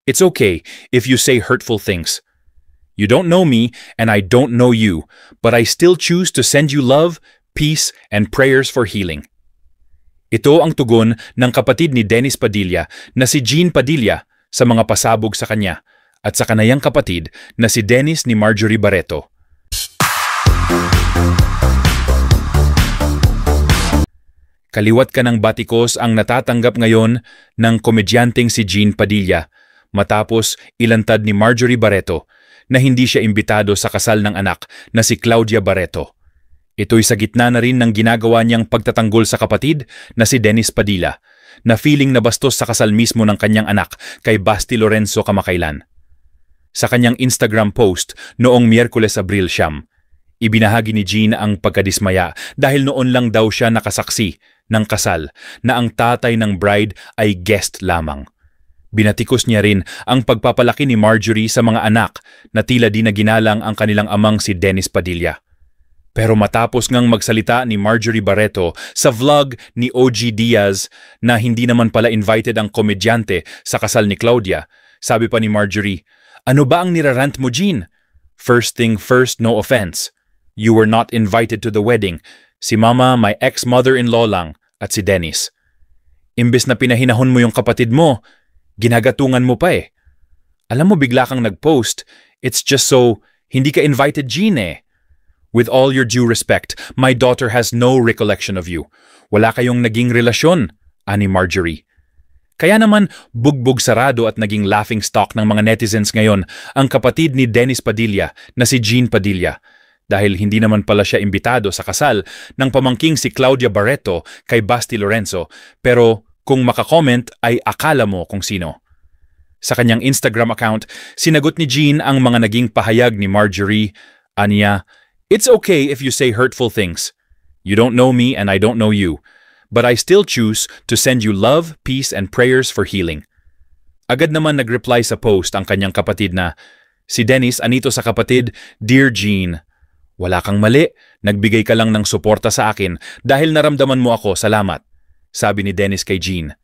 It's okay if you say hurtful things. You don't know me and I don't know you, but I still choose to send you love, peace, and prayers for healing. Ito ang tugon ng kapatid ni Dennis Padilla na si Jean Padilla sa mga pasabog sa kanya at sa kanayang kapatid na si Dennis ni Marjorie Barreto. Kaliwat ka ng batikos ang natatanggap ngayon ng komedyanteng si Jean Padilla matapos ilantad ni Marjorie Barreto na hindi siya imbitado sa kasal ng anak na si Claudia Barreto. Ito'y sa gitna na rin ng ginagawa niyang pagtatanggol sa kapatid na si Dennis Padilla na feeling na bastos sa kasal mismo ng kanyang anak kay Basti Lorenzo kamakailan. Sa kanyang Instagram post noong Miyerkules Abril 9, ibinahagi ni Jean ang pagkadismaya dahil noon lang daw siya nakasaksi ng kasal na ang tatay ng bride ay guest lamang. Binatikos niya rin ang pagpapalaki ni Marjorie sa mga anak na tila di na ginalang ang kanilang amang si Dennis Padilla. Pero matapos ngang magsalita ni Marjorie Barreto sa vlog ni OG Diaz na hindi naman pala invited ang komedyante sa kasal ni Claudia, sabi pa ni Marjorie, "Ano ba ang nirarant mo, Jean? First thing first, no offense. You were not invited to the wedding. Si Mama, my ex-mother-in-law lang, at si Dennis. Imbes na pinahinahon mo yung kapatid mo, ginagatungan mo pa eh. Alam mo bigla kang nag-post, it's just so, hindi ka invited, Jean eh. With all your due respect, my daughter has no recollection of you. Wala kayong naging relasyon," ani Marjorie. Kaya naman bugbog sarado at naging laughing stock ng mga netizens ngayon ang kapatid ni Dennis Padilla na si Jean Padilla dahil hindi naman pala siya imbitado sa kasal ng pamangking si Claudia Barreto kay Basti Lorenzo, pero kung makakomment ay akala mo kung sino. Sa kanyang Instagram account, sinagot ni Jean ang mga naging pahayag ni Marjorie. Aniya, "It's okay if you say hurtful things. You don't know me and I don't know you, but I still choose to send you love, peace, and prayers for healing." Agad naman nag-reply sa post ang kanyang kapatid na, "Si Dennis anito sa kapatid, Dear Jean, wala kang mali, nagbigay ka lang ng suporta sa akin dahil naramdaman mo ako, salamat," sabi ni Dennis kay Jean.